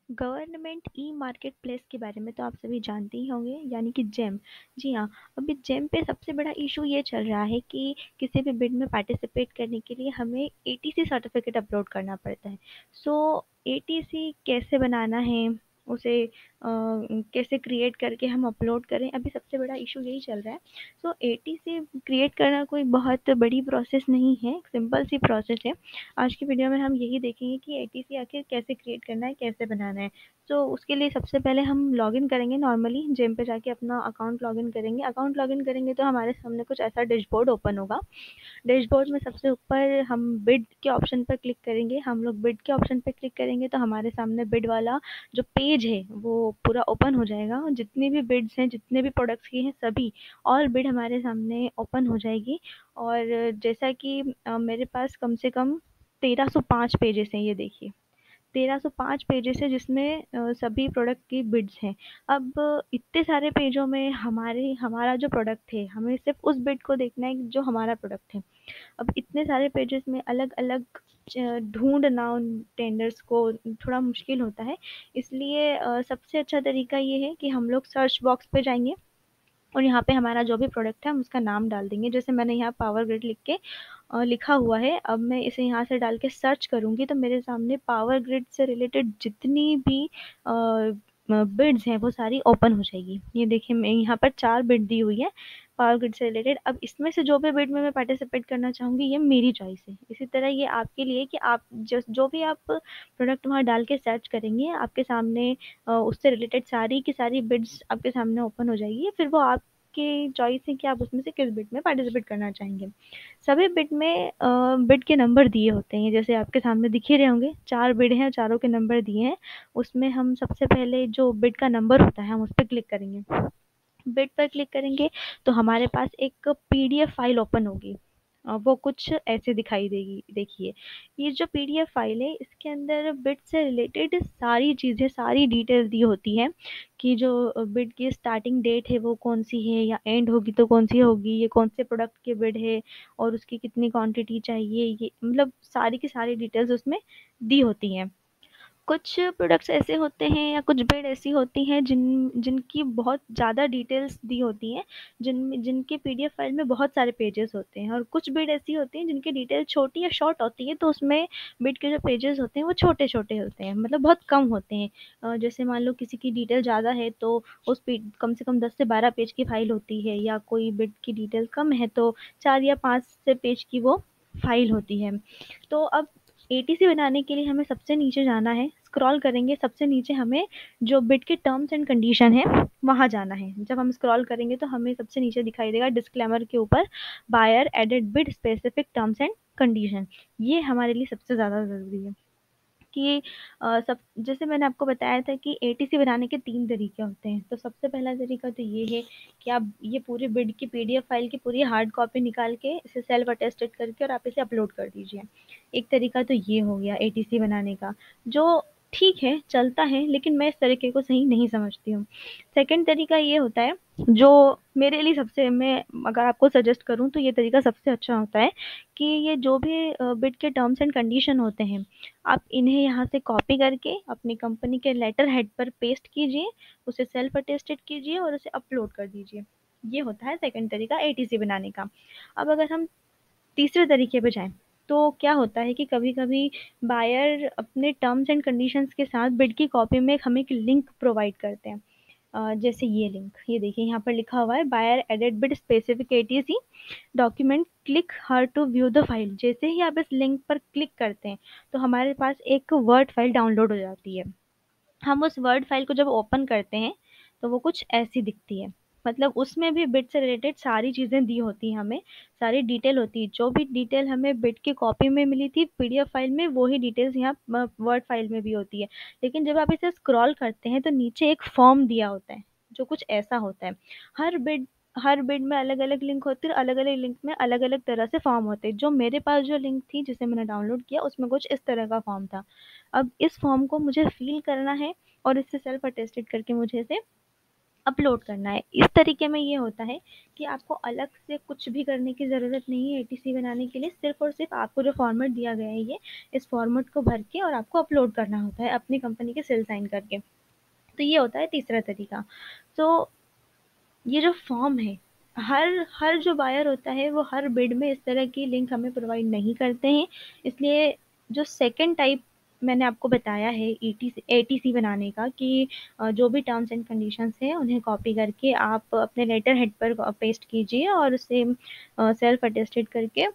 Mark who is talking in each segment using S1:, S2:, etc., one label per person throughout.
S1: Government e market place के बारे में तो आप सभी जानते ही होंगे, यानी कि जेम। जी हाँ। अभी जेम पे सबसे बड़ा इशू ये चल रहा है कि किसी भी बिड में पार्टिसिपेट करने के लिए हमें एटीसी सर्टिफिकेट अपलोड करना पड़ता है। सो एटीसी कैसे बनाना है, उसे कैसे क्रिएट करके हम अपलोड करें, अभी सबसे बड़ा इशू यही चल रहा है। सो एटीसी क्रिएट करना कोई बहुत बड़ी प्रोसेस नहीं है, सिंपल सी प्रोसेस है। आज की वीडियो में हम यही देखेंगे कि एटीसी आखिर कैसे क्रिएट करना है, कैसे बनाना है। तो उसके लिए सबसे पहले हम लॉगिन करेंगे, नॉर्मली जेम पे जाके अपना अकाउंट लॉगिन करेंगे। अकाउंट लॉगिन करेंगे तो हमारे सामने कुछ ऐसा डैशबोर्ड ओपन होगा। डैशबोर्ड में सबसे ऊपर हम बिड के ऑप्शन पर क्लिक करेंगे। हम लोग बिड के ऑप्शन पर क्लिक करेंगे तो हमारे सामने बिड वाला जो पेज है वो पूरा ओपन हो जाएगा। जितनी भी बिड्स हैं, जितने भी प्रोडक्ट्स की हैं, सभी ऑल बिड हमारे सामने ओपन हो जाएगी। और जैसा कि मेरे पास कम से कम 1305 पेजेस हैं, ये देखिए। 1305 पेजेस है जिसमें सभी प्रोडक्ट की बिड्स हैं। अब इतने सारे पेजों में हमारा जो प्रोडक्ट है, हमें सिर्फ उस बिड को देखना है जो हमारा प्रोडक्ट है। अब इतने सारे पेजेस में अलग अलग ढूंढना उन टेंडर्स को थोड़ा मुश्किल होता है। इसलिए सबसे अच्छा तरीका ये है कि हम लोग सर्च बॉक्स पे जाएंगे और यहाँ पे हमारा जो भी प्रोडक्ट है हम उसका नाम डाल देंगे। जैसे मैंने यहाँ पावर ग्रिड लिख के लिखा हुआ है। अब मैं इसे यहाँ से डाल के सर्च करूँगी तो मेरे सामने पावर ग्रिड से रिलेटेड जितनी भी बिड्स हैं वो सारी ओपन हो जाएगी। ये देखिए, मैं यहाँ पर 4 बिड दी हुई है पावर ग्रिड से रिलेटेड। अब इसमें से जो भी बिड में मैं पार्टिसिपेट करना चाहूँगी ये मेरी चॉइस है। इसी तरह ये आपके लिए कि आप जो भी आप प्रोडक्ट वहाँ डाल के सर्च करेंगे, आपके सामने उससे रिलेटेड सारी की सारी बिड्स आपके सामने ओपन हो जाएगी। फिर वो आपकी चॉइस है कि आप उसमें से किस बिड में पार्टिसिपेट करना चाहेंगे। सभी बिड में बिड के नंबर दिए होते हैं, जैसे आपके सामने दिख ही रहे होंगे। 4 बिड हैं, चारों के नंबर दिए हैं। उसमें हम सबसे पहले जो बिड का नंबर होता है हम उस पर क्लिक करेंगे। बिड पर क्लिक करेंगे तो हमारे पास एक पीडीएफ फाइल ओपन होगी। वो कुछ ऐसे दिखाई देगी, देखिए। ये जो पीडीएफ फाइल है इसके अंदर बिड से रिलेटेड सारी चीज़ें, सारी डिटेल दी होती है कि जो बिड की स्टार्टिंग डेट है वो कौन सी है, या एंड होगी तो कौन सी होगी, ये कौन से प्रोडक्ट की बिड है और उसकी कितनी क्वांटिटी चाहिए, ये मतलब सारी की सारी डिटेल्स उसमें दी होती हैं। कुछ प्रोडक्ट्स ऐसे होते हैं या कुछ बिड ऐसी होती हैं जिनकी बहुत ज़्यादा डिटेल्स दी होती हैं, जिनके पीडीएफ फाइल में बहुत सारे पेजेस होते हैं। और कुछ बिड ऐसी होती हैं जिनकी डिटेल छोटी या शॉर्ट होती है, तो उसमें बिड के जो पेजेस होते हैं वो छोटे छोटे होते हैं, मतलब बहुत कम होते हैं। जैसे मान लो किसी की डिटेल ज़्यादा है तो उस पे कम से कम 10 से 12 पेज की फाइल होती है, या कोई बिड की डिटेल कम है तो 4 या 5 से पेज की वो फाइल होती है। तो अब एटीसी बनाने के लिए हमें सबसे नीचे जाना है, स्क्रॉल करेंगे सबसे नीचे हमें जो बिड के टर्म्स एंड कंडीशन है वहाँ जाना है। जब हम स्क्रॉल करेंगे तो हमें सबसे नीचे दिखाई देगा डिस्क्लेमर के ऊपर buyer added bid specific terms and condition. ये हमारे लिए सबसे ज़्यादा ज़रूरी है कि सब जैसे मैंने आपको बताया था कि एटीसी बनाने के 3 तरीके होते हैं। तो सबसे पहला तरीका तो ये है कि आप ये पूरे बिड की पीडीएफ फाइल की पूरी हार्ड कॉपी निकाल के इसे सेल्फ अटेस्टेड करके और आप इसे अपलोड कर दीजिए। एक तरीका तो ये हो गया एटीसी बनाने का, जो ठीक है, चलता है, लेकिन मैं इस तरीके को सही नहीं समझती हूँ। सेकंड तरीका ये होता है, जो मेरे लिए सबसे, मैं अगर आपको सजेस्ट करूँ तो ये तरीका सबसे अच्छा होता है कि ये जो भी बिड के टर्म्स एंड कंडीशन होते हैं, आप इन्हें यहाँ से कॉपी करके अपनी कंपनी के लेटर हेड पर पेस्ट कीजिए, उसे सेल्फ अटेस्टेड कीजिए और उसे अपलोड कर दीजिए। ये होता है सेकंड तरीका एटीसी बनाने का। अब अगर हम तीसरे तरीके पे जाएँ, तो क्या होता है कि कभी-कभी बायर अपने टर्म्स एंड कंडीशंस के साथ बिड की कॉपी में हमें एक लिंक प्रोवाइड करते हैं। जैसे ये लिंक, ये देखिए यहाँ पर लिखा हुआ है buyer added bid specific ATC document, click here to view the file. जैसे ही आप इस लिंक पर क्लिक करते हैं तो हमारे पास एक वर्ड फाइल डाउनलोड हो जाती है। हम उस वर्ड फाइल को जब ओपन करते हैं तो वो कुछ ऐसी दिखती है। मतलब उसमें भी बिट से रिलेटेड सारी चीज़ें दी होती हैं हमें, सारी डिटेल होती है। जो भी डिटेल हमें बिट की कॉपी में मिली थी पीडीएफ फाइल में, वो ही डिटेल्स यहाँ वर्ड फाइल में भी होती है। लेकिन जब आप इसे स्क्रॉल करते हैं तो नीचे एक फॉर्म दिया होता है जो कुछ ऐसा होता है। हर बिट हर बिट में अलग अलग लिंक होती है, अलग अलग लिंक में अलग अलग तरह से फॉर्म होते हैं। जो मेरे पास जो लिंक थी जिसे मैंने डाउनलोड किया उसमें कुछ इस तरह का फॉर्म था। अब इस फॉर्म को मुझे फिल करना है और इससे सेल्फ अटेस्टेड करके मुझे इसे अपलोड करना है। इस तरीके में ये होता है कि आपको अलग से कुछ भी करने की ज़रूरत नहीं है एटीसी बनाने के लिए, सिर्फ़ और सिर्फ़ आपको जो फॉर्मेट दिया गया है ये, इस फॉर्मेट को भर के और आपको अपलोड करना होता है अपनी कंपनी के सेल साइन करके। तो ये होता है तीसरा तरीका। तो ये जो फॉर्म है, हर जो बायर होता है वो हर बिड में इस तरह की लिंक हमें प्रोवाइड नहीं करते हैं। इसलिए जो सेकंड टाइप मैंने आपको बताया है ईटीसी एटीसी बनाने का, कि जो भी टर्म्स एंड कंडीशंस हैं उन्हें कॉपी करके आप अपने लेटर हेड पर पेस्ट कीजिए और उसे सेल्फ अटेस्टेड करके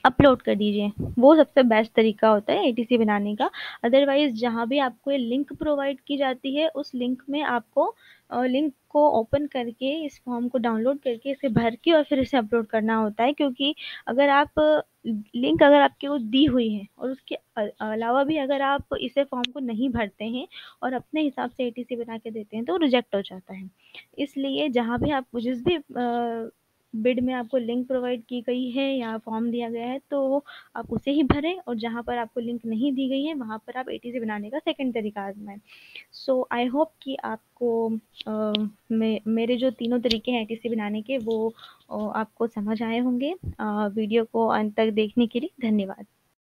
S1: अपलोड कर दीजिए। वो सबसे बेस्ट तरीका होता है एटीसी बनाने का। अदरवाइज़ जहाँ भी आपको ये लिंक प्रोवाइड की जाती है, उस लिंक में आपको लिंक को ओपन करके इस फॉर्म को डाउनलोड करके इसे भर के और फिर इसे अपलोड करना होता है। क्योंकि अगर आप लिंक अगर आपके को दी हुई है और उसके अलावा भी अगर आप इसे फॉर्म को नहीं भरते हैं और अपने हिसाब से एटीसी बना के देते हैं तो रिजेक्ट हो जाता है। इसलिए जहाँ भी आप जिस भी बिड में आपको लिंक प्रोवाइड की गई है या फॉर्म दिया गया है तो आप उसे ही भरें, और जहाँ पर आपको लिंक नहीं दी गई है वहाँ पर आप एटीसी बनाने का सेकंड तरीका आजमाएं। सो आई होप कि आपको मेरे जो तीनों तरीके हैं एटीसी बनाने के वो आपको समझ आए होंगे। वीडियो को अंत तक देखने के लिए धन्यवाद।